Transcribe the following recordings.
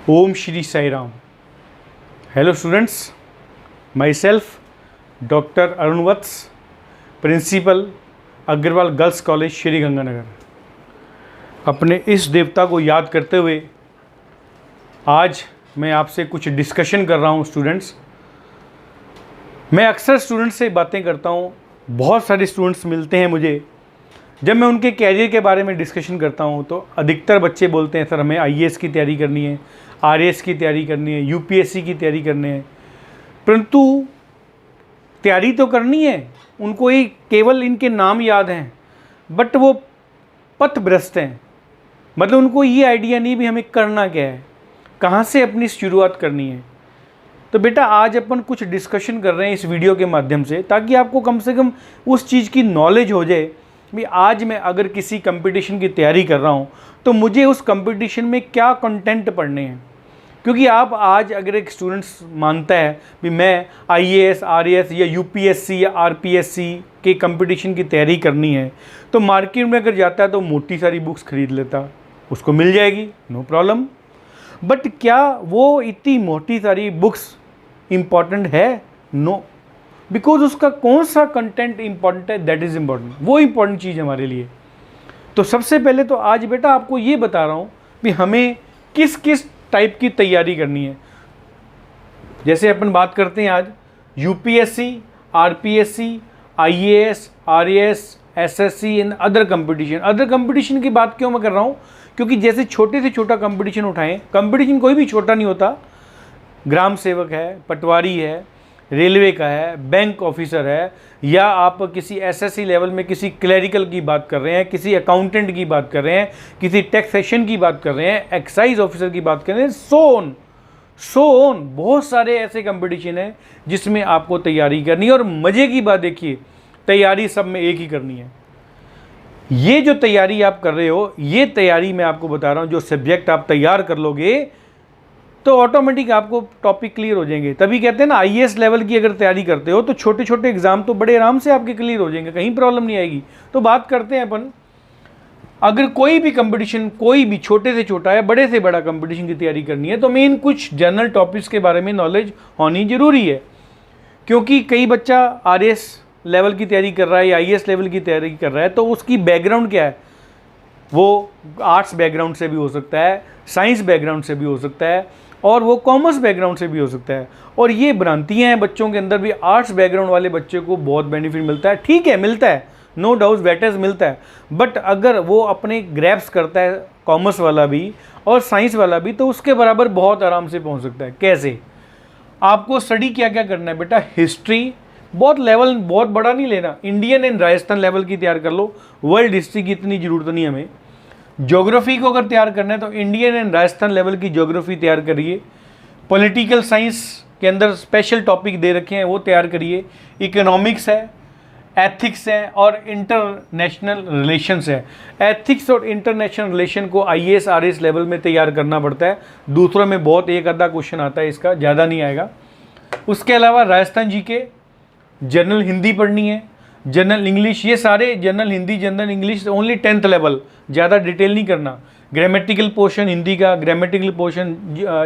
ओम Shri Sai Ram. Hello students, myself doctor Arun Vats, principal Agarwal girls college Shri Ganganagar. अपने इस देवता को याद करते हुए आज मैं आपसे कुछ डिस्कशन कर रहा हूँ। स्टूडेंट्स, मैं अक्सर स्टूडेंट्स से बातें करता हूँ। बहुत सारे स्टूडेंट्स मिलते हैं मुझे। जब मैं उनके कैरियर के बारे में डिस्कशन करता हूँ तो अधिकतर बच्चे बोलते हैं, सर हमें आईएएस की तैयारी करनी है, आरएएस की तैयारी करनी है, यूपीएससी की तैयारी करनी है। परंतु तैयारी तो करनी है, उनको ही केवल इनके नाम याद हैं, बट वो पथभ्रष्ट हैं। मतलब उनको ये आइडिया नहीं भी हमें करना क्या है, कहाँ से अपनी शुरुआत करनी है। तो बेटा आज अपन कुछ डिस्कशन कर रहे हैं इस वीडियो के माध्यम से, ताकि आपको कम से कम उस चीज़ की नॉलेज हो जाए भी आज मैं अगर किसी कंपटीशन की तैयारी कर रहा हूँ तो मुझे उस कंपटीशन में क्या कंटेंट पढ़ने हैं। क्योंकि आप आज अगर एक स्टूडेंट्स मानता है भी मैं आईएएस, आरएएस या यूपीएससी या आरपीएससी के कंपटीशन की तैयारी करनी है, तो मार्केट में अगर जाता है तो मोटी सारी बुक्स खरीद लेता, उसको मिल जाएगी, नो प्रॉब्लम। बट क्या वो इतनी मोटी सारी बुक्स इम्पॉर्टेंट है? नो, बिकॉज उसका कौन सा कंटेंट इंपॉर्टेंट है, दैट इज़ इम्पॉर्टेंट, वो इंपॉर्टेंट चीज़ हमारे लिए। तो सबसे पहले तो आज बेटा आपको ये बता रहा हूँ कि हमें किस किस टाइप की तैयारी करनी है। जैसे अपन बात करते हैं आज UPSC, RPSC, IAS, RAS, SSC and other competition. Other competition की बात क्यों मैं कर रहा हूँ? क्योंकि जैसे छोटे से छोटा कंपटीशन उठाएं, कंपटीशन कोई भी छोटा नहीं होता। ग्राम सेवक है, पटवारी है, रेलवे का है, बैंक ऑफिसर है, या आप किसी एसएससी लेवल में किसी क्लरिकल की बात कर रहे हैं, किसी अकाउंटेंट की बात कर रहे हैं, किसी टैक्सेशन की बात कर रहे हैं, एक्साइज ऑफिसर की बात कर रहे हैं, सो ऑन बहुत सारे ऐसे कंपटीशन हैं जिसमें आपको तैयारी करनी है। और मज़े की बात देखिए, तैयारी सब में एक ही करनी है। ये जो तैयारी आप कर रहे हो, ये तैयारी मैं आपको बता रहा हूँ, जो सब्जेक्ट आप तैयार कर लोगे तो ऑटोमेटिक आपको टॉपिक क्लियर हो जाएंगे। तभी कहते हैं ना, आईएएस लेवल की अगर तैयारी करते हो तो छोटे छोटे एग्जाम तो बड़े आराम से आपके क्लियर हो जाएंगे, कहीं प्रॉब्लम नहीं आएगी। तो बात करते हैं अपन, अगर कोई भी कंपटीशन, कोई भी छोटे से छोटा या बड़े से बड़ा कंपटीशन की तैयारी करनी है तो मेन कुछ जनरल टॉपिक्स के बारे में नॉलेज होनी जरूरी है। क्योंकि कई बच्चा आरएएस लेवल की तैयारी कर रहा है या आईएएस लेवल की तैयारी कर रहा है, तो उसकी बैकग्राउंड क्या है, वो आर्ट्स बैकग्राउंड से भी हो सकता है, साइंस बैकग्राउंड से भी हो सकता है, और वो कॉमर्स बैकग्राउंड से भी हो सकता है। और ये भ्रांतियाँ हैं बच्चों के अंदर भी, आर्ट्स बैकग्राउंड वाले बच्चे को बहुत बेनिफिट मिलता है। ठीक है, मिलता है, नो डाउट, वेटेज मिलता है। बट अगर वो अपने ग्रैप्स करता है कॉमर्स वाला भी और साइंस वाला भी, तो उसके बराबर बहुत आराम से पहुंच सकता है। कैसे? आपको स्टडी क्या क्या करना है बेटा? हिस्ट्री, बहुत लेवल बहुत बड़ा नहीं लेना, इंडियन एंड राजस्थान लेवल की तैयार कर लो, वर्ल्ड हिस्ट्री की इतनी ज़रूरत नहीं हमें। ज्योग्राफी को अगर तैयार करना है तो इंडियन एंड राजस्थान लेवल की ज्योग्राफी तैयार करिए। पॉलिटिकल साइंस के अंदर स्पेशल टॉपिक दे रखे हैं, वो तैयार करिए। इकोनॉमिक्स है, एथिक्स है और इंटरनेशनल रिलेशंस है। एथिक्स और इंटरनेशनल रिलेशन को आईएएस आरएएस लेवल में तैयार करना पड़ता है। दूसरों में बहुत एक आधा क्वेश्चन आता है, इसका ज़्यादा नहीं आएगा। उसके अलावा राजस्थान जीके, जनरल हिंदी पढ़नी है, जनरल इंग्लिश, ये सारे general Hindi, general English only 10th level, ज़्यादा डिटेल नहीं करना। ग्रामेटिकल पोर्शन हिंदी का, ग्रामेटिकल पोर्शन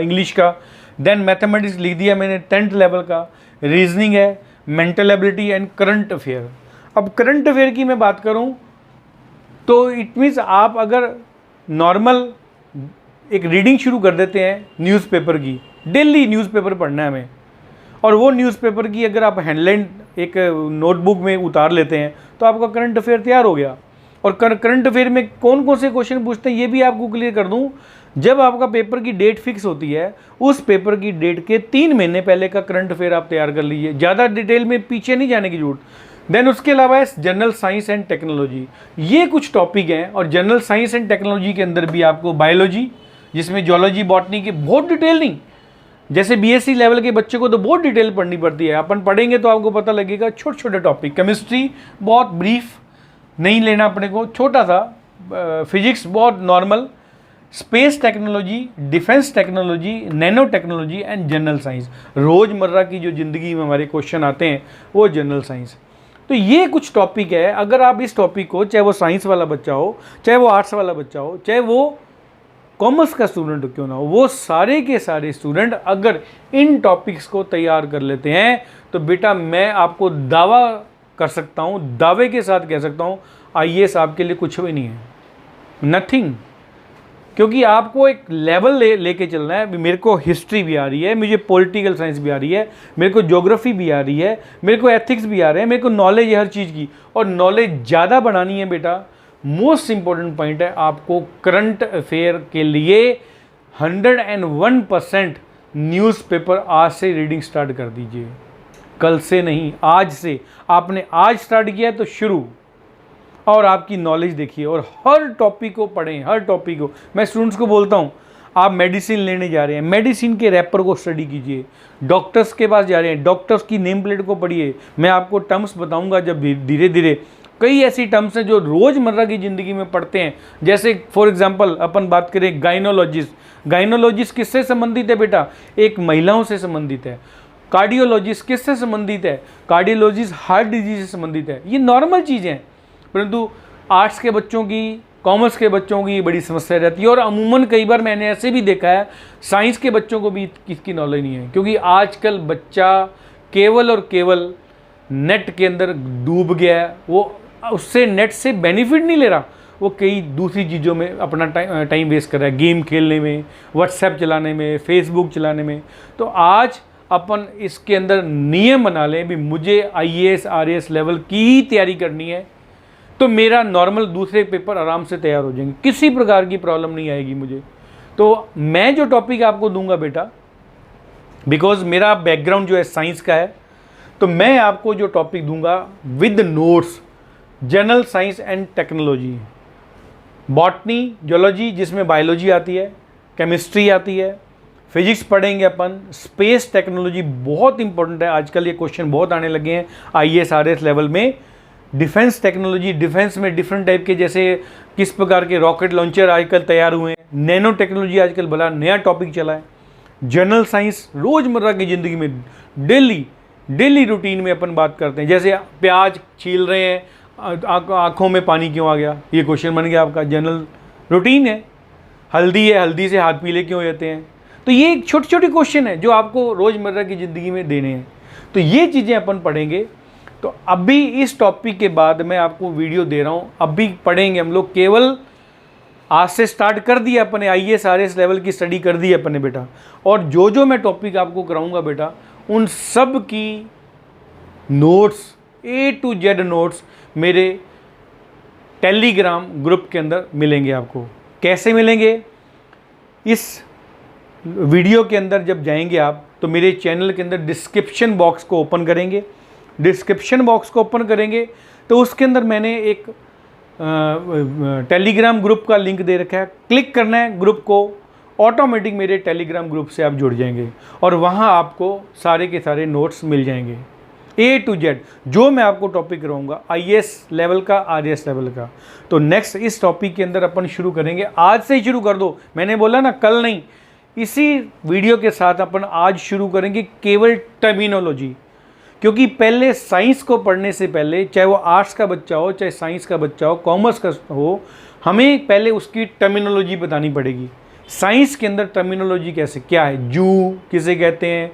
इंग्लिश का। देन मैथमेटिक्स लिख दिया मैंने 10th लेवल का। रीजनिंग है, mental ability and current affair. अब करंट अफेयर की मैं बात करूं तो इट मीन्स आप अगर नॉर्मल एक रीडिंग शुरू कर देते हैं न्यूज़पेपर की, डेली न्यूज़पेपर पढ़ना है हमें, और वो न्यूज़पेपर की अगर आप हेडलाइन एक नोटबुक में उतार लेते हैं तो आपका करंट अफेयर तैयार हो गया। और करंट अफेयर में कौन कौन से क्वेश्चन पूछते हैं ये भी आपको क्लियर कर दूं। जब आपका पेपर की डेट फिक्स होती है, उस पेपर की डेट के 3 महीने पहले का करंट अफेयर आप तैयार कर लीजिए, ज़्यादा डिटेल में पीछे नहीं जाने की जरूरत। देन उसके अलावा है जनरल साइंस एंड टेक्नोलॉजी, ये कुछ टॉपिक हैं। और जनरल साइंस एंड टेक्नोलॉजी के अंदर भी आपको बायोलॉजी, जिसमें जोलॉजी, बॉटनी की बहुत डिटेल नहीं, जैसे बीएससी लेवल के बच्चे को तो बहुत डिटेल पढ़नी पड़ती है, अपन पढ़ेंगे तो आपको पता लगेगा। छोटे छोटे टॉपिक, केमिस्ट्री बहुत ब्रीफ नहीं लेना अपने को, छोटा सा। फिजिक्स बहुत normal. Space technology, defence technology, nano technology and general science, रोज़मर्रा की जो ज़िंदगी में हमारे क्वेश्चन आते हैं वो जनरल साइंस। तो ये कुछ टॉपिक है। अगर आप इस टॉपिक को, चाहे वो साइंस वाला बच्चा हो, चाहे वो आर्ट्स वाला बच्चा हो, चाहे वो कॉमर्स का स्टूडेंट क्यों ना हो, वो सारे के सारे स्टूडेंट अगर इन टॉपिक्स को तैयार कर लेते हैं तो बेटा मैं आपको दावा कर सकता हूँ, दावे के साथ कह सकता हूँ, आईएएस आपके लिए कुछ भी नहीं है, नथिंग। क्योंकि आपको एक लेवल लेके चलना है। मेरे को हिस्ट्री भी आ रही है, मुझे पॉलिटिकल साइंस भी आ रही है, मेरे को ज्योग्राफी भी आ रही है, मेरे को एथिक्स भी आ रहे हैं, मेरे को नॉलेज है हर चीज़ की, और नॉलेज ज़्यादा बढ़ानी है बेटा। मोस्ट इंपॉर्टेंट पॉइंट है, आपको करंट अफेयर के लिए 101% न्यूज़पेपर आज से रीडिंग स्टार्ट कर दीजिए, कल से नहीं, आज से। आपने आज स्टार्ट किया तो शुरू, और आपकी नॉलेज देखिए, और हर टॉपिक को पढ़ें, हर टॉपिक को। मैं स्टूडेंट्स को बोलता हूँ, आप मेडिसिन लेने जा रहे हैं, मेडिसिन के रैपर को स्टडी कीजिए। डॉक्टर्स के पास जा रहे हैं, डॉक्टर्स की नेम प्लेट को पढ़िए। मैं आपको टर्म्स बताऊंगा जब धीरे धीरे, कई ऐसी टर्म्स हैं जो रोज़मर्रा की ज़िंदगी में पढ़ते हैं। जैसे फॉर एग्जांपल अपन बात करें गाइनोलॉजिस्ट, गाइनोलॉजिस्ट किससे संबंधित है बेटा? एक महिलाओं से संबंधित है। कार्डियोलॉजिस्ट किससे संबंधित है? कार्डियोलॉजिस्ट हार्ट डिजीज से संबंधित है। ये नॉर्मल चीज़ें हैं, परंतु आर्ट्स के बच्चों की, कॉमर्स के बच्चों की बड़ी समस्या रहती है। और अमूमन कई बार मैंने ऐसे भी देखा है, साइंस के बच्चों को भी इसकी नॉलेज नहीं है, क्योंकि आजकल बच्चा केवल और केवल नेट के अंदर डूब गया है। वो उससे, नेट से बेनिफिट नहीं ले रहा, वो कई दूसरी चीज़ों में अपना टाइम वेस्ट कर रहा है, गेम खेलने में, व्हाट्सएप चलाने में, फेसबुक चलाने में। तो आज अपन इसके अंदर नियम बना लें भी मुझे आईएएस आरएएस लेवल की ही तैयारी करनी है, तो मेरा नॉर्मल दूसरे पेपर आराम से तैयार हो जाएंगे, किसी प्रकार की प्रॉब्लम नहीं आएगी मुझे। तो मैं जो टॉपिक आपको दूंगा बेटा, बिकॉज मेरा बैकग्राउंड जो है साइंस का है, तो मैं आपको जो टॉपिक दूंगा with notes, general science and technology, botany, zoology जिसमें बायोलॉजी आती है, केमिस्ट्री आती है, फिजिक्स पढ़ेंगे अपन, स्पेस टेक्नोलॉजी बहुत इंपॉर्टेंट है, आजकल ये क्वेश्चन बहुत आने लगे हैं आईएएस आरएएस लेवल में। डिफेंस टेक्नोलॉजी, डिफेंस में डिफरेंट टाइप के, जैसे किस प्रकार के रॉकेट लॉन्चर आजकल तैयार हुए हैं, नैनो टेक्नोलॉजी आजकल बड़ा नया टॉपिक चला है। जनरल साइंस रोज़मर्रा की ज़िंदगी में डेली रूटीन में अपन बात करते हैं, जैसे प्याज छील रहे हैं, आँखों में पानी क्यों आ गया, ये क्वेश्चन बन गया आपका, जनरल रूटीन है। हल्दी है, हल्दी से हाथ पीले क्यों हो जाते हैं, तो ये एक छोटे छोटे क्वेश्चन है जो आपको रोज़मर्रा की ज़िंदगी में देने हैं। तो ये चीज़ें अपन पढ़ेंगे। तो अभी इस टॉपिक के बाद मैं आपको वीडियो दे रहा हूँ, अभी पढ़ेंगे हम लोग, केवल आज से स्टार्ट कर दिया अपने आईएएस आरएएस लेवल की स्टडी कर दी अपने बेटा। और जो जो मैं टॉपिक आपको कराऊंगा बेटा, उन सब की notes, A to Z notes मेरे टेलीग्राम ग्रुप के अंदर मिलेंगे आपको। कैसे मिलेंगे? इस वीडियो के अंदर जब जाएंगे आप, तो मेरे चैनल के अंदर डिस्क्रिप्शन बॉक्स को ओपन करेंगे, डिस्क्रिप्शन बॉक्स को ओपन करेंगे तो उसके अंदर मैंने एक टेलीग्राम ग्रुप का लिंक दे रखा है, क्लिक करना है ग्रुप को, ऑटोमेटिक मेरे टेलीग्राम ग्रुप से आप जुड़ जाएंगे और वहाँ आपको सारे के सारे नोट्स मिल जाएंगे, A to Z जो मैं आपको टॉपिक कराऊंगा आईएएस लेवल का, आरएएस लेवल का। तो नेक्स्ट इस टॉपिक के अंदर अपन शुरू करेंगे, आज से ही शुरू कर दो, मैंने बोला ना कल नहीं, इसी वीडियो के साथ अपन आज शुरू करेंगे केवल टर्मिनोलॉजी। क्योंकि पहले साइंस को पढ़ने से पहले, चाहे वो आर्ट्स का बच्चा हो, चाहे साइंस का बच्चा हो, कॉमर्स का हो, हमें पहले उसकी टर्मिनोलॉजी बतानी पड़ेगी। साइंस के अंदर टर्मिनोलॉजी कैसे, क्या है, जू किसे कहते हैं,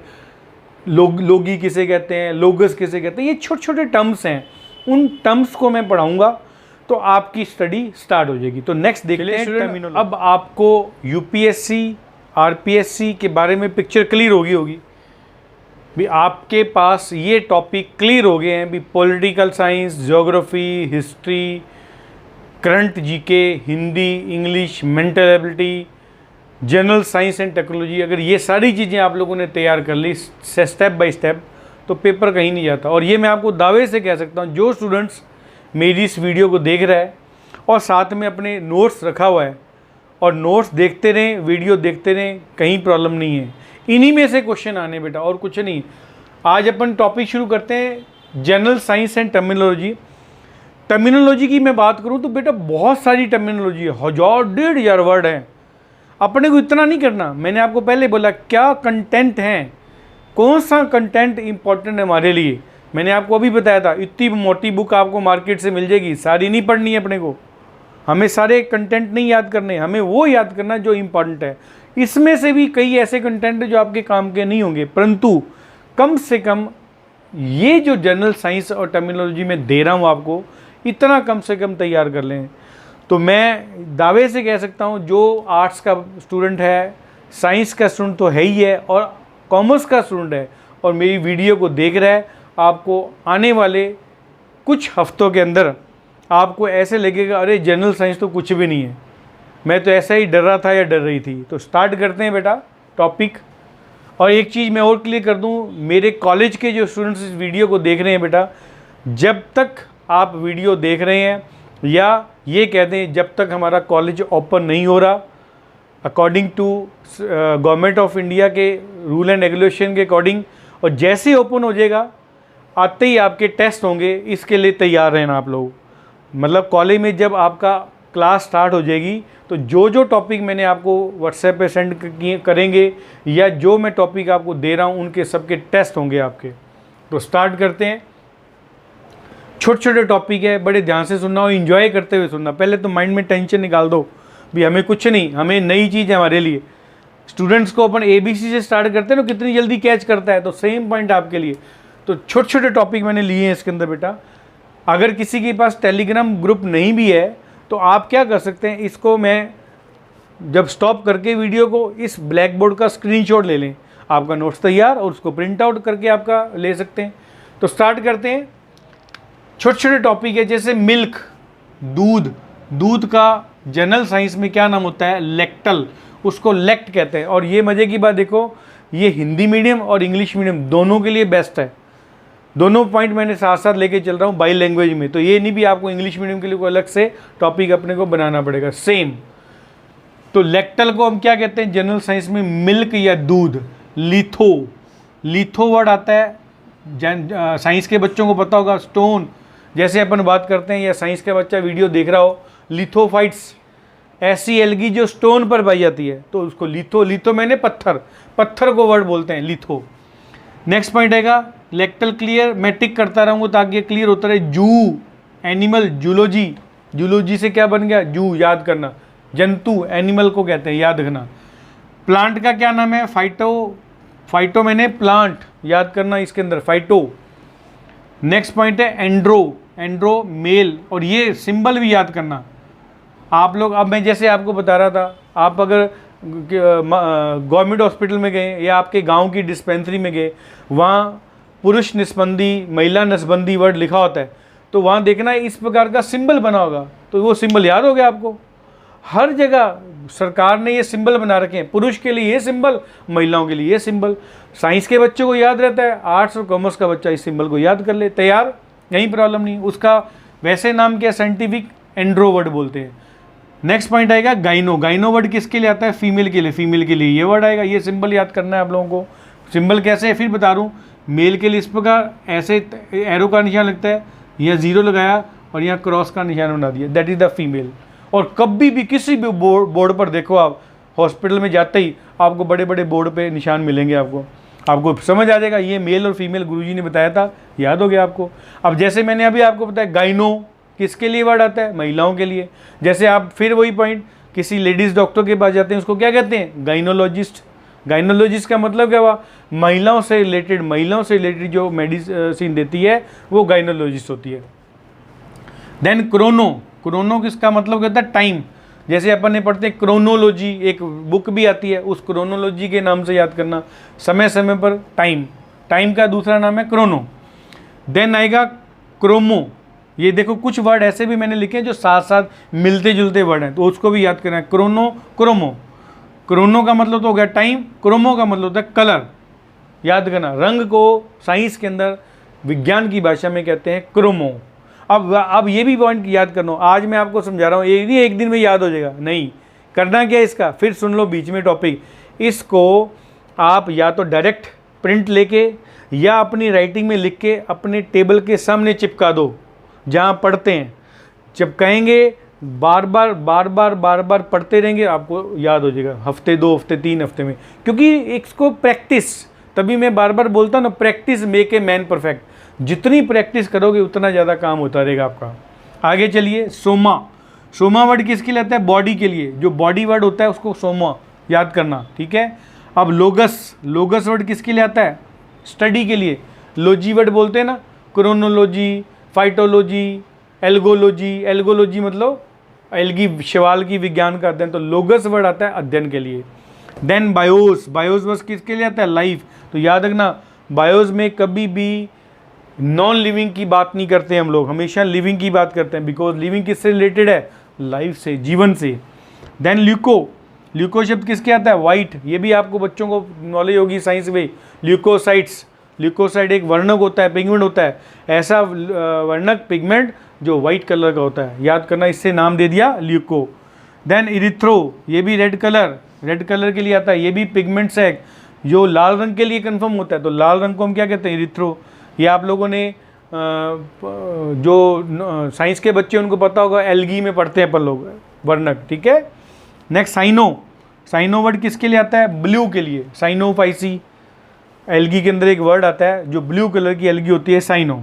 लोगी किसे कहते हैं, लोगस किसे कहते हैं, ये छोटे छोटे टर्म्स हैं, उन टर्म्स को मैं पढ़ाऊंगा तो आपकी स्टडी स्टार्ट हो जाएगी। तो नेक्स्ट देखते हैं टर्मिनोलॉजी। अब आपको यूपीएससी आरपीएससी के बारे में पिक्चर क्लियर होगी भी, आपके पास ये टॉपिक क्लियर हो गए हैं भी, political science, geography, history, current GK, Hindi, English, mental ability, general science and technology, अगर ये सारी चीज़ें आप लोगों ने तैयार कर ली स्टेप बाय स्टेप, तो पेपर कहीं नहीं जाता। और ये मैं आपको दावे से कह सकता हूँ, जो स्टूडेंट्स मेरी इस वीडियो को देख रहा है और साथ में अपने नोट्स रखा हुआ है और नोट्स देखते रहें, वीडियो देखते रहें, कहीं प्रॉब्लम नहीं है, इन्हीं में से क्वेश्चन आने बेटा, और कुछ नहीं। आज अपन टॉपिक शुरू करते हैं general science and terminology. Terminology की मैं बात करूं तो बेटा बहुत सारी टर्मिनोलॉजी है, 1000-1500 वर्ड हैं। अपने को इतना नहीं करना, मैंने आपको पहले बोला क्या कंटेंट हैं, कौन सा कंटेंट इंपॉर्टेंट है हमारे लिए। मैंने आपको अभी बताया था, इतनी मोटी बुक आपको मार्केट से मिल जाएगी, सारी नहीं पढ़नी है अपने को, हमें सारे कंटेंट नहीं याद करने, हमें वो याद करना जो इम्पॉर्टेंट है। इसमें से भी कई ऐसे कंटेंट है जो आपके काम के नहीं होंगे, परंतु कम से कम ये जो जनरल साइंस और टर्मिनोलॉजी में दे रहा हूँ आपको, इतना कम से कम तैयार कर लें। तो मैं दावे से कह सकता हूँ जो आर्ट्स का स्टूडेंट है, साइंस का स्टूडेंट तो है ही है, और कॉमर्स का स्टूडेंट है और मेरी वीडियो को देख रहा है, आपको आने वाले कुछ हफ्तों के अंदर आपको ऐसे लगेगा अरे जनरल साइंस तो कुछ भी नहीं है, मैं तो ऐसा ही डर रहा था या डर रही थी। तो स्टार्ट करते हैं बेटा टॉपिक। और एक चीज़ मैं और क्लियर कर दूं, मेरे कॉलेज के जो स्टूडेंट्स इस वीडियो को देख रहे हैं बेटा, जब तक आप वीडियो देख रहे हैं, या ये कहते हैं जब तक हमारा कॉलेज ओपन नहीं हो रहा according to government of India के रूल एंड रेगुलेशन के अकॉर्डिंग, और जैसे ओपन हो जाएगा आते ही आपके टेस्ट होंगे, इसके लिए तैयार रहना आप लोग। मतलब कॉलेज में जब आपका क्लास स्टार्ट हो जाएगी तो जो जो टॉपिक मैंने आपको व्हाट्सएप पे सेंड करेंगे या जो मैं टॉपिक आपको दे रहा हूँ उनके सबके टेस्ट होंगे आपके। तो स्टार्ट करते हैं। छोटे छोटे टॉपिक है, बड़े ध्यान से सुनना और इन्जॉय करते हुए सुनना। पहले तो माइंड में टेंशन निकाल दो भी हमें कुछ नहीं, हमें नई चीज़ है हमारे लिए। स्टूडेंट्स को अपन ABC से स्टार्ट करते हैं ना, कितनी जल्दी कैच करता है, तो सेम पॉइंट आपके लिए। तो छोटे छोटे टॉपिक मैंने लिए हैं इसके अंदर बेटा। अगर किसी के पास टेलीग्राम ग्रुप नहीं भी है तो आप क्या कर सकते हैं, इसको मैं जब स्टॉप करके वीडियो को इस ब्लैक बोर्ड का स्क्रीनशॉट ले लें, आपका नोट्स तैयार, और उसको प्रिंट आउट करके आपका ले सकते हैं। तो स्टार्ट करते हैं। छोटे छोटे टॉपिक है जैसे मिल्क, दूध। दूध का जनरल साइंस में क्या नाम होता है, लेक्टल, उसको लेक्ट कहते हैं। और ये मज़े की बात देखो, ये हिंदी मीडियम और इंग्लिश मीडियम दोनों के लिए बेस्ट है। दोनों पॉइंट मैंने साथ साथ लेके चल रहा हूँ बाई लैंग्वेज में। तो ये नहीं भी आपको इंग्लिश मीडियम के लिए कोई अलग से टॉपिक अपने को बनाना पड़ेगा, सेम। तो लेक्टल को हम क्या कहते हैं जनरल साइंस में, मिल्क या दूध। लिथो, लिथो वर्ड आता है, साइंस के बच्चों को पता होगा। स्टोन, जैसे अपन बात करते हैं या साइंस का बच्चा वीडियो देख रहा हो, लिथोफाइट्स, ऐसी एल्गी जो स्टोन पर पाई जाती है, तो उसको लिथो, लिथो मैंने पत्थर, पत्थर को वर्ड बोलते हैं लिथो। नेक्स्ट पॉइंट आएगा लेक्टल क्लियर, मैं टिक करता रहूँगा ताकि ये क्लियर होता रहे। जू, एनिमल, जूलॉजी, जूलॉजी से क्या बन गया, जू, याद करना। जंतु, एनिमल को कहते हैं, याद रखना। प्लांट का क्या नाम है, फाइटो, फाइटो मैंने प्लांट, याद करना इसके अंदर, फाइटो। नेक्स्ट पॉइंट है एंड्रो, एंड्रो मेल, और ये सिंबल भी याद करना आप लोग। अब मैं जैसे आपको बता रहा था, आप अगर गवर्नमेंट हॉस्पिटल में गए या आपके गांव की डिस्पेंसरी में गए, वहाँ पुरुष नसबंदी, महिला नसबंदी वर्ड लिखा होता है, तो वहाँ देखना इस प्रकार का सिंबल बना होगा, तो वो सिंबल याद हो गया आपको। हर जगह सरकार ने ये सिंबल बना रखे हैं, पुरुष के लिए ये सिंबल, महिलाओं के लिए ये सिंबल। साइंस के बच्चों को याद रहता है, आर्ट्स और कॉमर्स का बच्चा इस सिंबल को याद कर ले, तैयार, यही प्रॉब्लम नहीं। उसका वैसे नाम क्या, साइंटिफिक एंड्रो वर्ड बोलते हैं। नेक्स्ट पॉइंट आएगा गाइनो, गाइनो वर्ड किसके लिए आता है, फीमेल के लिए, फीमेल के लिए ये वर्ड आएगा। ये सिंबल याद करना है आप लोगों को। सिंबल कैसे है फिर बता रहा हूँ, मेल के लिए इस प्रकार ऐसे एरो का निशान लगता है, यह जीरो लगाया और यहाँ क्रॉस का निशान बना दिया, दैट इज़ द फीमेल। और कभी भी किसी भी बोर्ड पर देखो, आप हॉस्पिटल में जाते ही आपको बड़े बड़े बोर्ड पे निशान मिलेंगे, आपको समझ आ जाएगा ये मेल और फीमेल गुरुजी ने बताया था, याद हो गया आपको। अब जैसे मैंने अभी आपको बताया गाइनो किसके लिए वर्ड आता है, महिलाओं के लिए। जैसे आप फिर वही पॉइंट, किसी लेडीज़ डॉक्टर के पास जाते हैं, उसको क्या कहते हैं, गाइनोलॉजिस्ट। गाइनोलॉजिस्ट का मतलब क्या हुआ, महिलाओं से रिलेटेड जो मेडिसिन देती है वो गाइनोलॉजिस्ट होती है। देन क्रोनो, क्रोनो किसका मतलब कहता है, टाइम। जैसे अपन ने पढ़ते हैं क्रोनोलॉजी, एक बुक भी आती है, उस क्रोनोलॉजी के नाम से याद करना, समय समय पर टाइम, टाइम का दूसरा नाम है क्रोनो। देन आएगा क्रोमो, ये देखो कुछ वर्ड ऐसे भी मैंने लिखे हैं जो साथ साथ मिलते जुलते वर्ड हैं, तो उसको भी याद करना है, क्रोनो, क्रोमो। क्रोनो का मतलब तो हो गया टाइम, क्रोमो का मतलब होता है कलर, याद करना। रंग को साइंस के अंदर विज्ञान की भाषा में कहते हैं क्रोमो। अब ये भी पॉइंट याद करना, आज मैं आपको समझा रहा हूँ, ये नहीं एक दिन में याद हो जाएगा, नहीं। करना क्या इसका, फिर सुन लो बीच में टॉपिक, इसको आप या तो डायरेक्ट प्रिंट लेके या अपनी राइटिंग में लिख के अपने टेबल के सामने चिपका दो, जहाँ पढ़ते हैं चिपकाएंगे, बार बार पढ़ते रहेंगे, आपको याद हो जाएगा, हफ्ते 2 हफ्ते 3 हफ्ते में। क्योंकि इसको प्रैक्टिस, तभी मैं बार बार बोलता हूँ ना, practice make a man perfect. जितनी प्रैक्टिस करोगे उतना ज़्यादा काम होता रहेगा आपका। आगे चलिए, सोमा, सोमा वर्ड किसके लिए आता है? बॉडी के लिए, जो बॉडी वर्ड होता है उसको सोमा याद करना, ठीक है। अब लोगस, लोगस वर्ड किसके लिए आता है? स्टडी के लिए। लॉजी वर्ड बोलते हैं ना, क्रोनोलॉजी, फाइटोलॉजी, एल्गोलॉजी, एल्गोलॉजी मतलब एल्गी शैवाल की विज्ञान का अध्ययन, तो लोगस वर्ड आता है अध्ययन के लिए। देन बायोस, बायोस वर्ड किसके लिए आता है? लाइफ। तो याद रखना बायोस में कभी भी नॉन लिविंग की बात नहीं करते हम लोग, हमेशा लिविंग की बात करते हैं, बिकॉज लिविंग किससे रिलेटेड है? लाइफ से, जीवन से। देन ल्यूको, ल्यूको शब्द किसके आता है? वाइट। ये भी आपको बच्चों को नॉलेज होगी साइंस में। ल्यूकोसाइट्स, ल्यूकोसाइट एक वर्णक होता है, पिगमेंट होता है, ऐसा वर्णक पिगमेंट जो वाइट कलर का होता है, याद करना, इससे नाम दे दिया ल्यूको। देन इरिथ्रो, ये भी रेड कलर, रेड कलर के लिए आता है, ये भी पिगमेंट्स है जो लाल रंग के लिए कन्फर्म होता है, तो लाल रंग को हम क्या कहते हैं? इरिथ्रो। ये आप लोगों ने जो साइंस के बच्चे उनको पता होगा, एल्गी में पढ़ते हैं अपन लोग वर्णक, ठीक है। नेक्स्ट साइनो, साइनो वर्ड किसके लिए आता है? ब्लू के लिए। साइनोफाइसी, एल्गी के अंदर एक वर्ड आता है जो ब्लू कलर की एल्गी होती है, साइनो।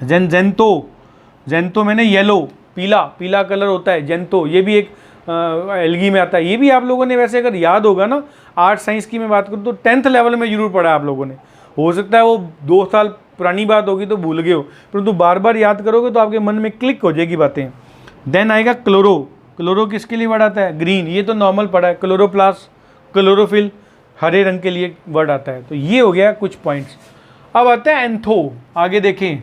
जेंतो, जेंतो मैंने येलो, पीला, पीला कलर होता है जेंतो, ये भी एक एल्गी में आता है। ये भी आप लोगों ने वैसे अगर याद होगा ना, आर्ट साइंस की मैं बात करूँ तो 10th लेवल में जरूर पढ़ा आप लोगों ने। हो सकता है वो 2 साल पुरानी बात होगी तो भूल गए हो, परंतु बार बार याद करोगे तो आपके मन में क्लिक हो जाएगी बातें। देन आएगा क्लोरो, क्लोरो किसके लिए वर्ड आता है? ग्रीन, ये तो नॉर्मल पढ़ा है। क्लोरोप्लास्ट, क्लोरोफिल, हरे रंग के लिए वर्ड आता है। तो ये हो गया कुछ पॉइंट्स। अब आता है एंथो, आगे देखें,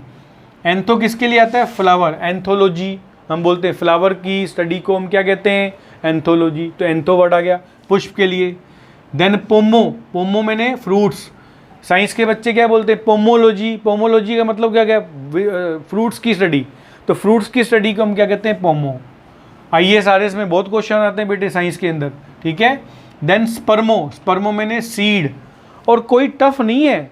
एंथो किसके लिए आता है? फ्लावर, एंथोलॉजी हम बोलते हैं, फ्लावर की स्टडी को हम क्या कहते हैं? एंथोलॉजी। तो एंथो वर्ड आ गया पुष्प के लिए। देन पोमो, पोमो मैंने फ्रूट्स, साइंस के बच्चे क्या बोलते हैं? पोमोलॉजी, पोमोलॉजी का मतलब क्या क्या? फ्रूट्स की स्टडी, तो फ्रूट्स की स्टडी को हम क्या कहते हैं? पोमो। IAS RS में बहुत क्वेश्चन आते हैं बेटे साइंस के अंदर, ठीक है। देन स्पर्मो, स्पर्मो मैंने सीड, और कोई टफ नहीं है,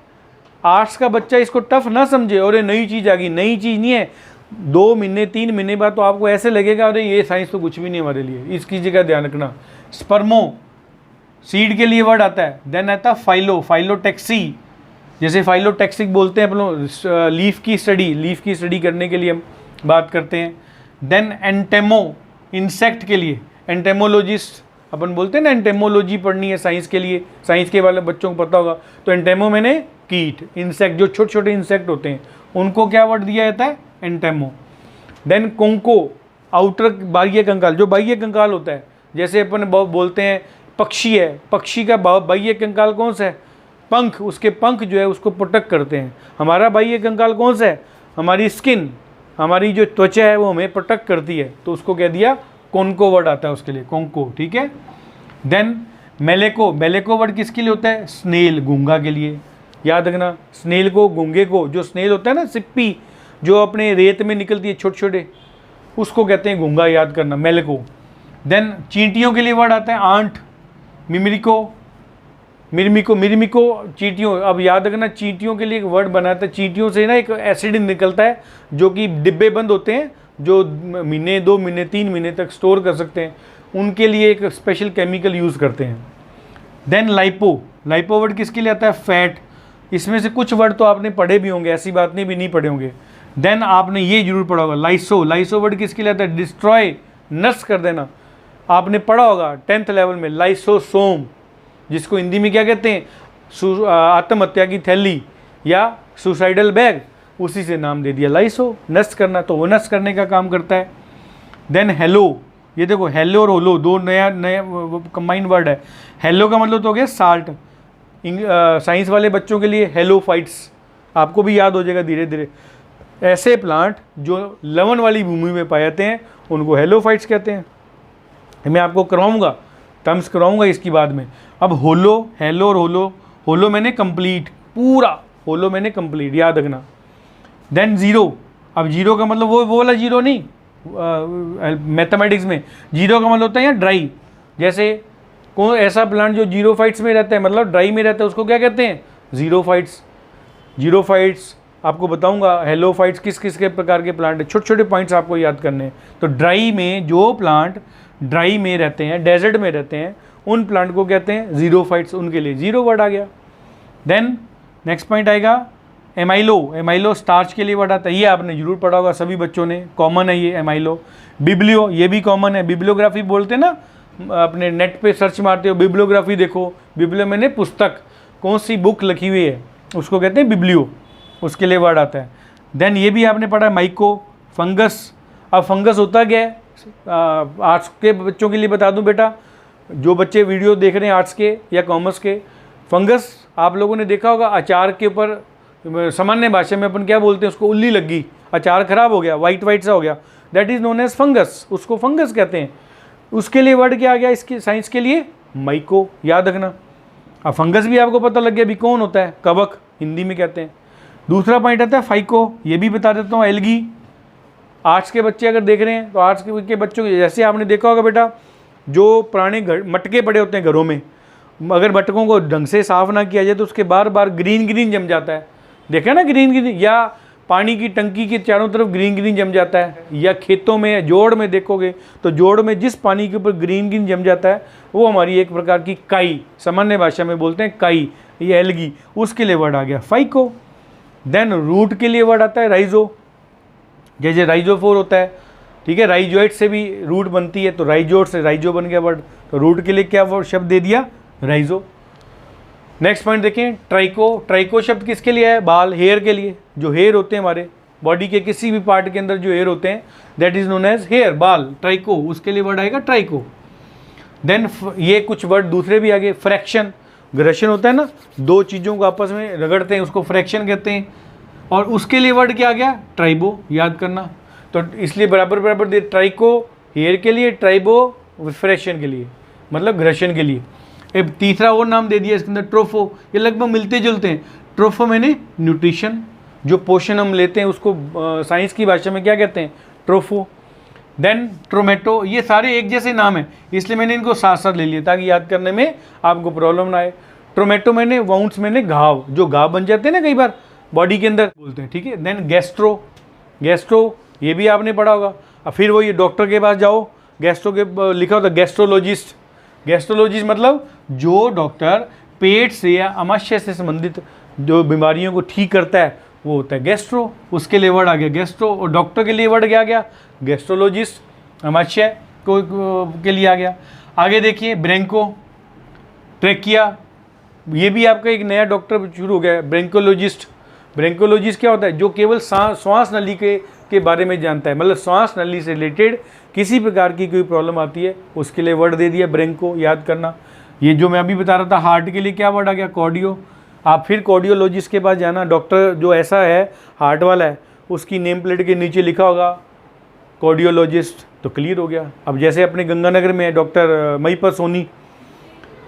आर्ट्स का बच्चा इसको टफ ना समझे और ये नई चीज़ आ गई, नई चीज़ नहीं है। 2 महीने 3 महीने बाद तो आपको ऐसे लगेगा अरे ये साइंस तो कुछ भी नहीं हमारे लिए, इसकी जगह ध्यान रखना। स्पर्मो सीड के लिए वर्ड आता है। देन आता फाइलो, फाइलोटैक्सी, जैसे फाइलोटैक्सिक बोलते हैं अपन लोग, लीफ की स्टडी, लीफ की स्टडी करने के लिए हम बात करते हैं। देन एंटेमो, इंसेक्ट के लिए, एंटेमोलॉजिस्ट अपन बोलते हैं ना, एंटेमोलॉजी पढ़नी है साइंस के लिए, साइंस के वाले बच्चों को पता होगा। तो एंटेमो मैंने कीट, इंसेक्ट, जो छोटे छोटे इंसेक्ट होते हैं उनको क्या वर्ड दिया जाता है? एंटेमो। देन कोंको, आउटर बाह्य कंकाल, जो बाह्य कंकाल होता है, जैसे अपन बोलते हैं पक्षी है, पक्षी का बाह्य कंकाल कौन सा है? पंख, उसके पंख जो है उसको प्रोटेक्ट करते हैं। हमारा बाह्य कंकाल कौन सा है? हमारी स्किन, हमारी जो त्वचा है वो हमें प्रोटेक्ट करती है, तो उसको कह दिया कोंको वर्ड आता है उसके लिए, कोंको, ठीक है। देन मेलेको, मेलेको वर्ड किसके लिए होता है? स्नेल, गूंगा के लिए, याद रखना। स्नेल को, गूंगे को, जो स्नेल होता है ना सिप्पी जो अपने रेत में निकलती है छोटे छोटे, उसको कहते हैं गूंगा, याद करना, मेलेको। देन चींटियों के लिए वर्ड आता है आंट, मिमिरिको, मिर्मिको, मिर्मिको चींटियों। अब याद रखना चींटियों के लिए एक वर्ड बनाता है, चींटियों से ना एक एसिड निकलता है जो कि डिब्बे बंद होते हैं, जो महीने 2 महीने 3 महीने तक स्टोर कर सकते हैं, उनके लिए एक स्पेशल केमिकल यूज़ करते हैं। देन लाइपो, लाइपो वर्ड किसके लिए आता है? फैट। इसमें से कुछ वर्ड तो आपने पढ़े भी होंगे, ऐसी बात नहीं भी नहीं पढ़े होंगे। देन आपने ये जरूर पढ़ा होगा लाइसो, लाइसो वर्ड किसके लिए आता है? डिस्ट्रॉय, नष्ट कर देना। आपने पढ़ा होगा 10th लेवल में लाइसोसोम, जिसको हिंदी में क्या कहते हैं? आत्महत्या की थैली या सुसाइडल बैग, उसी से नाम दे दिया लाइसो, नष्ट करना, तो वो नष्ट करने का काम करता है। देन हेलो, ये देखो हेलो और होलो दो नया कंबाइंड वर्ड है। हेलो का मतलब तो हो गया साल्ट, साइंस वाले बच्चों के लिए हेलोफाइट्स, आपको भी याद हो जाएगा धीरे धीरे। ऐसे प्लांट जो लवण वाली भूमि में पाए जाते हैं उनको हेलोफाइट्स कहते हैं। मैं आपको करवाऊंगा, टर्म्स करवाऊंगा इसकी बाद में। अब होलो, हेलो और होलो, होलो मैंने कंप्लीट, पूरा, होलो मैंने कंप्लीट, याद रखना। देन जीरो, अब जीरो का मतलब वो वाला जीरो नहीं, मैथमेटिक्स में जीरो का मतलब होता है यहाँ ड्राई। जैसे कोई ऐसा प्लांट जो जीरोफाइट्स में रहता है, मतलब ड्राई में रहता है, उसको क्या कहते हैं? जीरोफाइट्स। जीरोफाइट्स आपको बताऊंगा, हेलोफाइट्स किस किस के प्रकार के प्लांट है, छोटे छोटे पॉइंट्स आपको याद करने हैं। तो ड्राई में जो प्लांट ड्राई में रहते हैं, डेजर्ट में रहते हैं, उन प्लांट को कहते हैं जीरोफाइट्स, उनके लिए जीरो वर्ड आ गया। देन नेक्स्ट पॉइंट आएगा एमाइलो स्टार्च के लिए वर्ड आता है, ये आपने जरूर पढ़ा होगा सभी बच्चों ने, कॉमन है ये एमाइलो। बिब्लियो, ये भी कॉमन है, बिब्लियोग्राफी बोलते हैं ना, अपने नेट पे सर्च मारते हो बिब्लियोग्राफी देखो, बिब्लियो मैंने पुस्तक, कौन सी बुक लिखी हुई है उसको कहते हैं बिब्लियो, उसके लिए वर्ड आता है। देन ये भी आपने पढ़ा माइको, फंगस। अब फंगस होता क्या है, आर्ट्स के बच्चों के लिए बता दूं बेटा, जो बच्चे वीडियो देख रहे हैं आर्ट्स के या कॉमर्स के, फंगस आप लोगों ने देखा होगा अचार के ऊपर, सामान्य भाषा में अपन क्या बोलते हैं उसको, उल्ली लग गई, अचार खराब हो गया, वाइट सा हो गया, that is known as fungus, उसको फंगस कहते हैं। उसके लिए वर्ड क्या आ गया इसके साइंस के लिए, माइको, याद रखना। अब फंगस भी आपको पता लग गया अभी कौन होता है, कवक हिंदी में कहते हैं। दूसरा पॉइंट आता है फाइको, ये भी बता देता हूँ, एल्गी। आर्ट्स के बच्चे अगर देख रहे हैं तो आर्ट्स के बच्चों के जैसे आपने देखा होगा बेटा, जो पुराने मटके पड़े होते हैं घरों में, अगर मटकों को ढंग से साफ़ ना किया जाए तो उसके बार बार ग्रीन जम जाता है, देखा ना ग्रीन, या पानी की टंकी के चारों तरफ ग्रीन जम जाता है, या खेतों में जोड़ में देखोगे तो जोड़ में जिस पानी के ऊपर ग्रीन जम जाता है वो हमारी एक प्रकार की काई, सामान्य भाषा में बोलते हैं काई, ये एल्गी, उसके लिए वर्ड आ गया फाइको। देन रूट के लिए वर्ड आता है राइजो, जैसे राइजोफोर होता है, ठीक है, राइजोइट से भी रूट बनती है, तो राइजोट से राइजो बन गया वर्ड, तो रूट के लिए क्या वर्ड शब्द दे दिया, राइजो। नेक्स्ट पॉइंट देखें, ट्राइको शब्द किसके लिए है, बाल, हेयर के लिए, जो हेयर होते हैं हमारे बॉडी के किसी भी पार्ट के अंदर जो हेयर होते हैं that is known as hair, बाल, ट्राइको, उसके लिए वर्ड आएगा ट्राइको। देन ये कुछ वर्ड दूसरे भी आगे, फ्रैक्शन, घर्षण होता है ना, दो चीज़ों को आपस में रगड़ते हैं उसको फ्रैक्शन कहते हैं, और उसके लिए वर्ड क्या आ गया, ट्राइबो, याद करना। तो इसलिए बराबर दे, ट्राइको हेयर के लिए, ट्राइबो फ्रैक्शन के लिए, मतलब घर्षण के लिए। एक तीसरा और नाम दे दिया इसके अंदर, ट्रोफो, ये लगभग मिलते जुलते हैं। ट्रोफो मैंने न्यूट्रिशन, जो पोषण हम लेते हैं उसको साइंस की भाषा में क्या कहते हैं, ट्रोफो। देन ट्रोमेटो, ये सारे एक जैसे नाम हैं इसलिए मैंने इनको साथ साथ ले लिया ताकि याद करने में आपको प्रॉब्लम ना आए। ट्रोमेटो वाउंड्स मैंने घाव, जो घाव बन जाते हैं ना कई बार बॉडी के अंदर बोलते हैं, ठीक है। देन गैस्ट्रो, ये भी आपने पढ़ा होगा। अब फिर वो ये डॉक्टर के पास जाओ, गैस्ट्रो के लिखा होता है गैस्ट्रोलॉजिस्ट मतलब जो डॉक्टर पेट से या आमाशय से संबंधित जो बीमारियों को ठीक करता है वो होता है गैस्ट्रो, उसके लिए वर्ड आ गया गैस्ट्रो। और डॉक्टर के लिए वर्ड क्या आ गया, गैस्ट्रोलॉजिस्ट, आमाशय को के लिए आ गया। आगे देखिए ब्रेंको, ट्रेकिया, ये भी आपका एक नया डॉक्टर शुरू हो गया है, ब्रेंकोलॉजिस्ट क्या होता है, जो केवल श्वास नली के बारे में जानता है, मतलब श्वास नली से रिलेटेड किसी प्रकार की कोई प्रॉब्लम आती है उसके लिए वर्ड दे दिया ब्रेंको, याद करना। ये जो मैं अभी बता रहा था हार्ट के लिए क्या वर्ड आ गया, कार्डियो। आप फिर कार्डियोलॉजिस्ट के पास जाना, डॉक्टर जो ऐसा है हार्ट वाला है उसकी नेम प्लेट के नीचे लिखा होगा कार्डियोलॉजिस्ट, तो क्लियर हो गया। अब जैसे अपने गंगानगर में है डॉक्टर महिपत सोनी,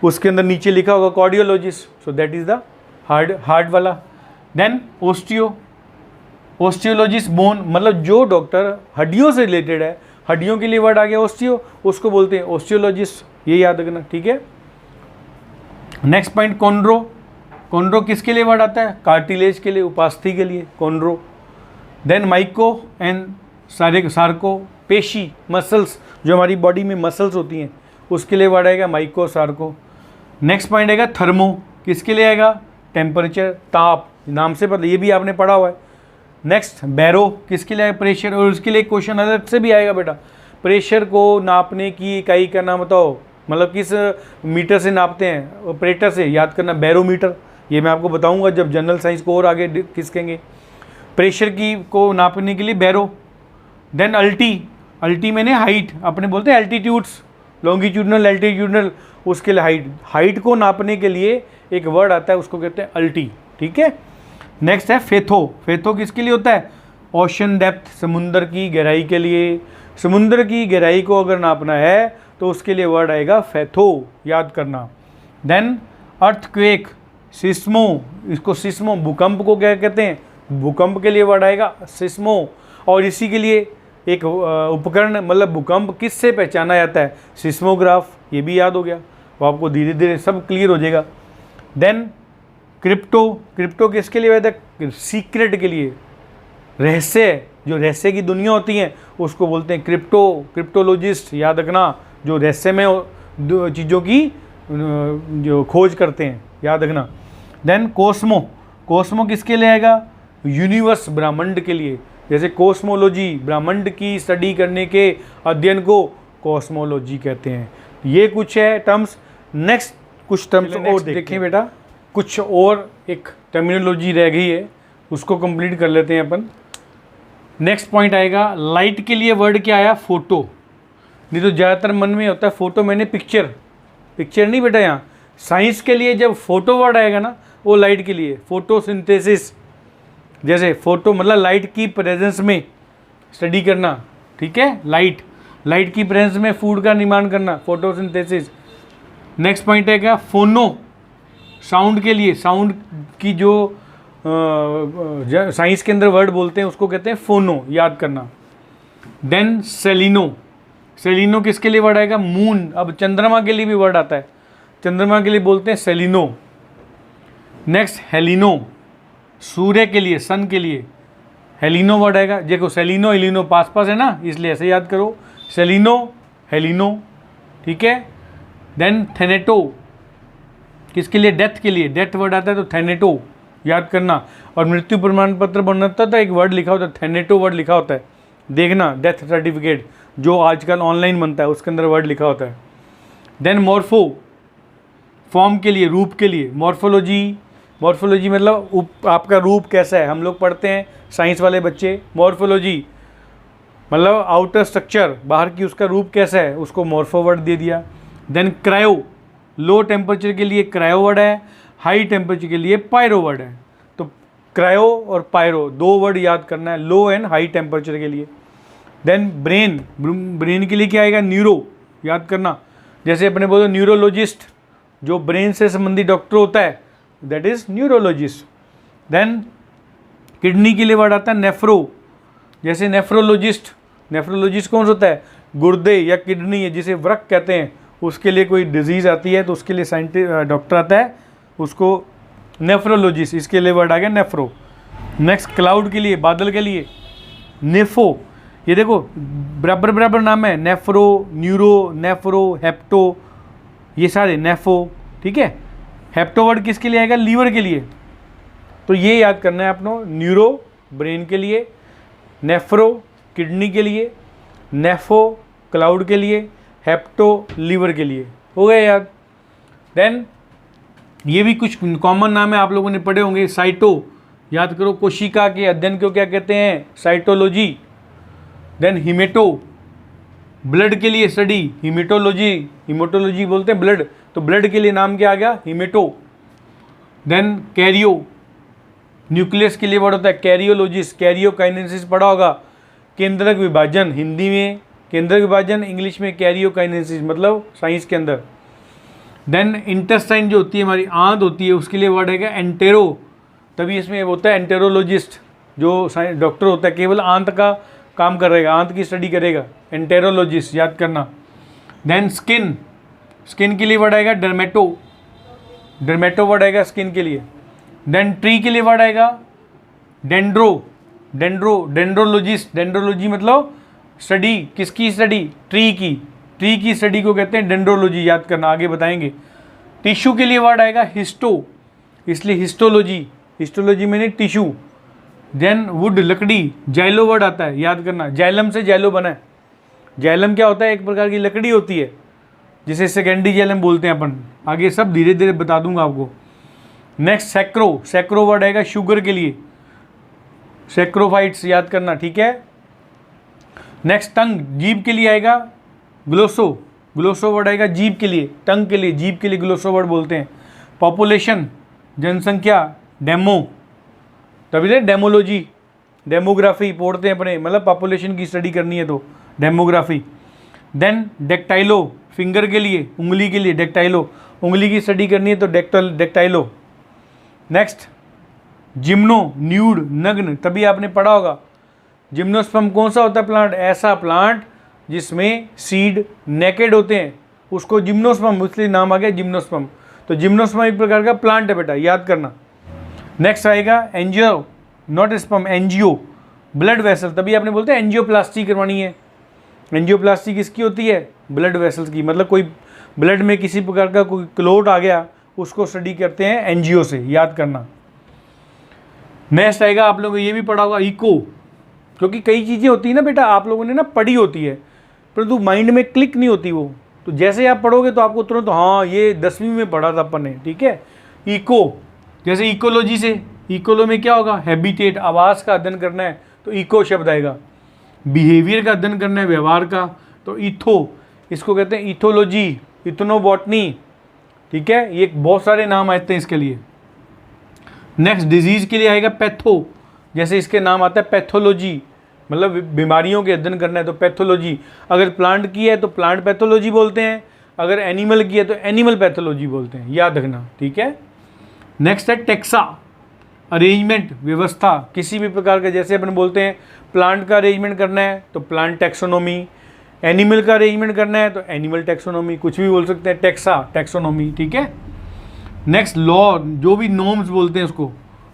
उसके अंदर नीचे लिखा होगा cardiologist, so that is the heart वाला। देन ओस्टियोलॉजिस्ट, बोन, मतलब जो डॉक्टर हड्डियों से रिलेटेड है, हड्डियों के लिए वर्ड आ गया ओस्टियो, उसको बोलते हैं ओस्टियोलॉजिस्ट, ये याद रखना, ठीक है। नेक्स्ट पॉइंट कॉन्ड्रो किसके लिए वर्ड आता है, कार्टिलेज के लिए, उपास्थि के लिए chondro. Then myco and sarco, पेशी, मसल्स, जो हमारी बॉडी में मसल्स होती हैं उसके लिए वर्ड आएगा माइको, सार्को। नेक्स्ट पॉइंट आएगा थर्मो, किसके लिए आएगा, टेम्परेचर, ताप, नाम से पता, ये भी आपने पढ़ा हुआ है। नेक्स्ट बैरो, किसके लिए आएगा, प्रेशर, और उसके लिए क्वेश्चन अलग से भी आएगा बेटा, प्रेशर को नापने की इकाई का नाम बताओ, मतलब किस मीटर से नापते हैं, ऑपरेटर से, याद करना बैरोमीटर, ये मैं आपको बताऊंगा जब जनरल साइंस को और आगे खिसकेंगे। प्रेशर की को नापने के लिए बैरो। देन अल्टी मैंने हाइट, अपने बोलते हैं एल्टीट्यूड्स, लॉन्गिट्यूडनल, एल्टीट्यूडनल, उसके लिए हाइट को नापने के लिए एक वर्ड आता है उसको कहते हैं अल्टी, ठीक है। नेक्स्ट है फेथो किसके लिए होता है, ओशन डेप्थ, समुंदर की गहराई के लिए, समुंदर की गहराई को अगर नापना है तो उसके लिए वर्ड आएगा फेथो, याद करना। देन अर्थक्वेक, सिस्मो, इसको सिस्मो, भूकंप को क्या कहते हैं, भूकंप के लिए वर्ड आएगा सिस्मो। और इसी के लिए एक उपकरण, मतलब भूकंप किससे पहचाना जाता है, सिस्मोग्राफ, ये भी याद हो गया, वो आपको धीरे धीरे सब क्लियर हो जाएगा। देन क्रिप्टो किसके लिए होता है, सीक्रेट के लिए, रहस्य, जो रहस्य की दुनिया होती है उसको बोलते हैं क्रिप्टोलॉजिस्ट, याद रखना, जो रहस्य में चीज़ों की जो खोज करते हैं, याद रखना। देन कोस्मो किसके लिए आएगा, यूनिवर्स ब्रह्मांड के लिए, जैसे कोस्मोलॉजी ब्रह्मांड की स्टडी करने के अध्ययन को कॉस्मोलॉजी कहते हैं। ये कुछ है टर्म्स। नेक्स्ट कुछ टर्म्स और देखें बेटा, कुछ और एक टर्मिनोलॉजी रह गई है, उसको कंप्लीट कर लेते हैं अपन। नेक्स्ट पॉइंट आएगा, लाइट के लिए वर्ड क्या आया? फोटो। नहीं तो ज़्यादातर मन में होता है फोटो मैंने पिक्चर, पिक्चर नहीं बेटा। यहाँ साइंस के लिए जब फोटो वर्ड आएगा ना, वो लाइट के लिए फोटोसिंथेसिस, जैसे फोटो मतलब लाइट की प्रेजेंस में स्टडी करना, ठीक है। लाइट की प्रेजेंस में फूड का निर्माण करना, फोटोसिंथेसिस। नेक्स्ट पॉइंट है क्या? फोनो, साउंड के लिए, साउंड की जो साइंस के अंदर वर्ड बोलते हैं उसको कहते हैं फोनो, याद करना। देन सेलिनो, सेलिनो किसके लिए वर्ड आएगा? मून। अब चंद्रमा के लिए भी वर्ड आता है, चंद्रमा के लिए बोलते हैं सेलिनो। नेक्स्ट हेलिनो, सूर्य के लिए, सन के लिए हेलिनो वर्ड आएगा। देखो सेलिनो हेलिनो पास पास है ना, इसलिए ऐसे याद करो, सेलिनो हेलिनो, ठीक है। देन थेनेटो, किसके लिए? डेथ के लिए, डेथ वर्ड आता है तो थेनेटो याद करना। और मृत्यु प्रमाण पत्र बनता था, एक वर्ड लिखा होता है, थेनेटो वर्ड लिखा होता है, देखना, डेथ सर्टिफिकेट जो आजकल ऑनलाइन बनता है उसके अंदर वर्ड लिखा होता है। देन मॉर्फो, फॉर्म के लिए, रूप के लिए। मॉर्फोलॉजी, मॉर्फोलॉजी मतलब आपका रूप कैसा है, हम लोग पढ़ते हैं साइंस वाले बच्चे। मॉर्फोलॉजी मतलब आउटर स्ट्रक्चर, बाहर की उसका रूप कैसा है, उसको मॉर्फो वर्ड दे दिया। देन क्रायो, लो टेम्परेचर के लिए क्रायो वर्ड है, हाई टेम्परेचर के लिए पायरो वर्ड है। तो क्रायो और पायरो दो वर्ड याद करना है, लो एंड हाई टेम्परेचर के लिए। देन ब्रेन, ब्रेन के लिए क्या आएगा? न्यूरो, याद करना। जैसे अपने बोलो न्यूरोलॉजिस्ट, जो ब्रेन से संबंधित डॉक्टर होता है, that is neurologist. Then kidney के लिए वर्ड आता है नेफ्रो, जैसे नेफ्रोलॉजिस्ट, नेफ्रोलॉजिस्ट कौन सा होता है? गुर्दे या किडनी है जिसे वृक्क कहते हैं, उसके लिए कोई डिजीज़ आती है तो उसके लिए साइंटिस्ट डॉक्टर आता है, उसको नेफ्रोलॉजिस्ट, इसके लिए वर्ड आ गया नेफ्रो। नेक्स्ट क्लाउड के लिए, बादल के लिए नेफो। ये देखो बराबर बराबर नाम है, नेफ्रो, न्यूरो, नेफ्रो, हेप्टो, ये सारे नेफो, ठीक है। हेप्टो वर्ड किसके लिए आएगा? लीवर के लिए। तो ये याद करना है आपको, न्यूरो ब्रेन के लिए, नेफ्रो किडनी के लिए, नेफो क्लाउड के लिए, हेप्टो लीवर के लिए। हो गए याद। देन ये भी कुछ कॉमन नाम है, आप लोगों ने पढ़े होंगे। साइटो, याद करो, कोशिका के अध्ययन को क्या कहते हैं? साइटोलॉजी। देन हिमेटो, ब्लड के लिए स्टडी, हिमेटोलॉजी, हिमेटोलॉजी बोलते हैं ब्लड, तो ब्लड के लिए नाम क्या आ गया? हिमेटो। देन कैरियो, न्यूक्लियस के लिए वर्ड होता है कैरियोलॉजिस्ट, कैरियोकाइनेसिस पढ़ा होगा, केंद्रक विभाजन, हिंदी में केंद्रक विभाजन, इंग्लिश में कैरियोकाइनेसिस, मतलब साइंस के अंदर। देन इंटेस्टाइन जो होती है हमारी आंत होती है, उसके लिए वर्ड है क्या? एंटेरो, तभी इसमें होता है एंटेरोलॉजिस्ट, जो डॉक्टर होता है केवल आंत का काम करेगा, आंत की स्टडी करेगा, एंटेरोलॉजिस्ट याद करना। देन स्किन, स्किन के लिए वर्ड आएगा डर्मेटो, डर्मेटो वर्ड आएगा स्किन के लिए। देन ट्री के लिए वर्ड आएगा डेंड्रो, डेंड्रो, डेंड्रोलॉजिस्ट, डेंड्रोलॉजी मतलब स्टडी, किसकी स्टडी? ट्री की, ट्री की स्टडी को कहते हैं डेंड्रोलॉजी, याद करना, आगे बताएंगे। टिश्यू के लिए वर्ड आएगा हिस्टो, इसलिए हिस्टोलॉजी, हिस्टोलॉजी में टिश्यू। देन वुड लकड़ी, जैलो वर्ड आता है, याद करना, जैलम से जैलो बना है। जैलम क्या होता है? एक प्रकार की लकड़ी होती है जिसे सेकेंडरी जैलम बोलते हैं अपन, आगे सब धीरे धीरे बता दूंगा आपको। नेक्स्ट सैक्रो, सैक्रो वर्ड आएगा शुगर के लिए, सैक्रोफाइट्स याद करना, ठीक है। नेक्स्ट टंग, जीभ के लिए आएगा ग्लोसो, ग्लोसो वर्ड आएगा जीभ के लिए, टंग के लिए, जीभ के लिए ग्लोसो वर्ड बोलते हैं। पॉपुलेशन, जनसंख्या, डेमो, तभी डेमोलॉजी, डेमोग्राफी पढ़ते हैं अपने, मतलब पॉपुलेशन की स्टडी करनी है तो डेमोग्राफी। देन डेक्टाइलो, फिंगर के लिए, उंगली के लिए, डेक्टाइलो, उंगली की स्टडी करनी है तो डेक्टाइलो। नेक्स्ट जिम्नो, न्यूड, नग्न, तभी आपने पढ़ा होगा। जिम्नोस्पर्म कौन सा होता है प्लांट? ऐसा प्लांट जिसमें सीड नेकेड होते हैं, उसको जिम्नोस्पर्म, इसलिए नाम आ गया जिम्नोस्पर्म। तो जिम्नोस्पर्म एक प्रकार का प्लांट है बेटा, याद करना। नेक्स्ट आएगा angio, not sperm, angio, blood vessel, तभी आपने बोलते हैं एंजियोप्लास्टी करवानी है। एंजियोप्लास्टी किसकी होती है? ब्लड वेसल्स की, मतलब कोई ब्लड में किसी प्रकार का कोई क्लोट आ गया, उसको स्टडी करते हैं एंजियो से, याद करना। नेक्स्ट आएगा, आप लोगों को ये भी पढ़ा होगा इको, क्योंकि कई चीज़ें होती है ना बेटा आप लोगों ने ना पढ़ी होती है परंतु माइंड में क्लिक नहीं होती वो, तो जैसे आप पढ़ोगे तो आपको तुरंत हाँ ये 10वीं में पढ़ा था अपन ने, ठीक है। इको, जैसे इकोलॉजी से, इकोलो में क्या होगा, हैबिटेट, आवास का अध्ययन करना है तो इको शब्द आएगा। बिहेवियर का अध्ययन करना है, व्यवहार का, तो इथो, इसको कहते हैं इथोलॉजी, इथनोबॉटनी, ठीक है। ये बहुत सारे नाम आते हैं इसके लिए। नेक्स्ट डिजीज़ के लिए आएगा पैथो, जैसे इसके नाम आता है पैथोलॉजी, मतलब बीमारियों के अध्ययन करना है तो पैथोलॉजी। अगर प्लांट की है तो प्लांट पैथोलॉजी बोलते हैं, अगर एनिमल की है तो एनिमल पैथोलॉजी बोलते हैं, याद रखना, ठीक है। नेक्स्ट है टेक्सा, अरेंजमेंट, व्यवस्था किसी भी प्रकार का, जैसे अपन बोलते हैं प्लांट का अरेंजमेंट करना है तो प्लांट टैक्सोनॉमी, एनिमल का अरेंजमेंट करना है तो एनिमल टैक्सोनॉमी, कुछ भी बोल सकते हैं, टेक्सा टैक्सोनॉमी, ठीक है। नेक्स्ट लॉ, जो भी नॉर्म्स बोलते हैं उसको,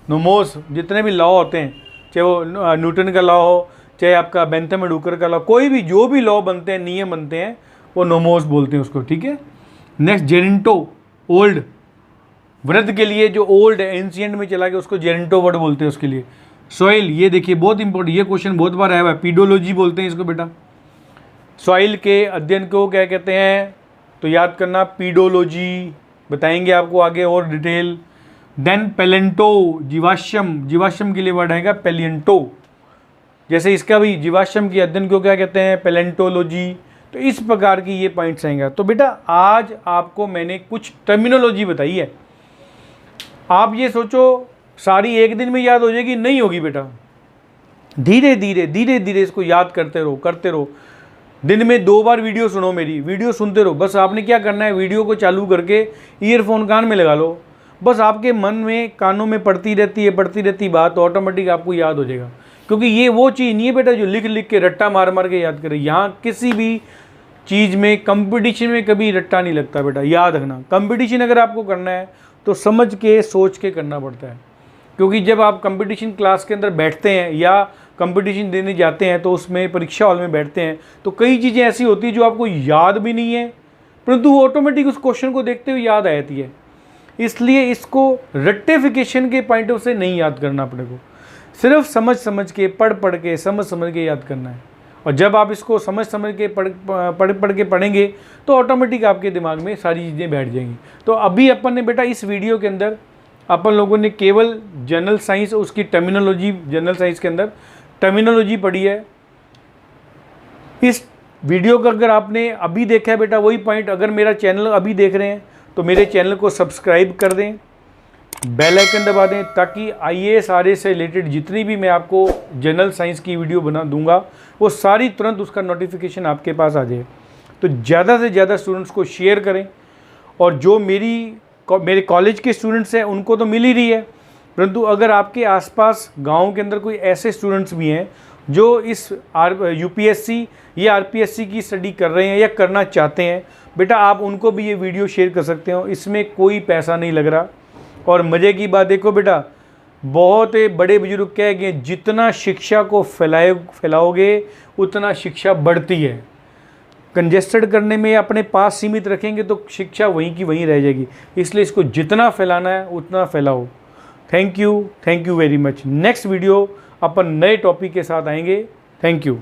नोमोस, जितने भी लॉ होते हैं, चाहे वो न्यूटन का लॉ हो, चाहे आपका बेंथम एंड हुकर का लॉ, कोई भी जो भी लॉ बनते हैं, नियम बनते हैं, वो नोमोस बोलते हैं उसको, ठीक है। नेक्स्ट जेरिंटो, ओल्ड, वृद्ध के लिए जो ओल्ड है, एंशिएंट में चला गया उसको जेरिंटो वर्ड बोलते हैं उसके लिए। सॉइल, ये देखिए बहुत इंपॉर्टेंट, ये क्वेश्चन बहुत बार आया हुआ है, पीडोलॉजी बोलते हैं इसको बेटा। सॉइल के अध्ययन को क्या कहते हैं, तो याद करना पीडोलॉजी, बताएंगे आपको आगे और डिटेल। देन पेलेंटो, जीवाश्म, जीवाश्म के लिए वर्ड आएगा पेलियंटो, जैसे इसका भी जीवाश्म के अध्ययन को क्या कहते हैं, पेलेंटोलॉजी। तो इस प्रकार की ये पॉइंट्स आएंगे। तो बेटा आज आपको मैंने कुछ टर्मिनोलॉजी बताई है, आप ये सोचो सारी एक दिन में याद हो जाएगी, नहीं होगी बेटा, धीरे धीरे धीरे धीरे इसको याद करते रहो करते रहो। दिन में 2 बार वीडियो सुनो, मेरी वीडियो सुनते रहो, बस आपने क्या करना है, वीडियो को चालू करके ईयरफोन कान में लगा लो, बस आपके मन में कानों में पड़ती रहती बात, ऑटोमेटिक आपको याद हो जाएगा। क्योंकि ये वो चीज़ नहीं है बेटा जो लिख लिख के रट्टा मार मार के याद करे, यहाँ किसी भी चीज़ में कंपटीशन में कभी रट्टा नहीं लगता बेटा, याद रखना। कंपटीशन अगर आपको करना है तो समझ के सोच के करना पड़ता है, क्योंकि जब आप कंपटीशन क्लास के अंदर बैठते हैं या कंपटीशन देने जाते हैं तो उसमें परीक्षा हॉल में बैठते हैं तो कई चीज़ें ऐसी होती है जो आपको याद भी नहीं है परंतु ऑटोमेटिक उस क्वेश्चन को देखते हुए याद आ जाती है। इसलिए इसको रट्टिफिकेशन के पॉइंट ऑफ से नहीं याद करना अपने को, सिर्फ समझ समझ के पढ़ के समझ के याद करना है। और जब आप इसको समझ के पढ़ के पढ़ेंगे तो ऑटोमेटिक आपके दिमाग में सारी चीज़ें बैठ जाएंगी। तो अभी अपन ने बेटा इस वीडियो के अंदर अपन लोगों ने केवल जनरल साइंस, उसकी टर्मिनोलॉजी, जनरल साइंस के अंदर टर्मिनोलॉजी पढ़ी है। इस वीडियो का अगर आपने अभी देखा है बेटा, वही पॉइंट, अगर मेरा चैनल अभी देख रहे हैं तो मेरे चैनल को सब्सक्राइब कर दें, बेल आइकन दबा दें, ताकि IAS RAS से रिलेटेड जितनी भी मैं आपको जनरल साइंस की वीडियो बना दूंगा वो सारी तुरंत उसका नोटिफिकेशन आपके पास आ जाए। तो ज़्यादा से ज़्यादा स्टूडेंट्स को शेयर करें। और जो मेरे कॉलेज के स्टूडेंट्स हैं उनको तो मिल ही रही है, परंतु अगर आपके आसपास गाँव के अंदर कोई ऐसे स्टूडेंट्स भी हैं जो इस UPSC या RPSC की स्टडी कर रहे हैं या करना चाहते हैं, बेटा आप उनको भी ये वीडियो शेयर कर सकते हो, इसमें कोई पैसा नहीं लग रहा। और मज़े की बात देखो बेटा, बहुत बड़े बुजुर्ग कह गए जितना शिक्षा को फैलाओगे उतना शिक्षा बढ़ती है। कंजेस्टेड करने में अपने पास सीमित रखेंगे तो शिक्षा वहीं की वहीं रह जाएगी, इसलिए इसको जितना फैलाना है उतना फैलाओ। Thank you very much. Next video अपन नए टॉपिक के साथ आएंगे। Thank you.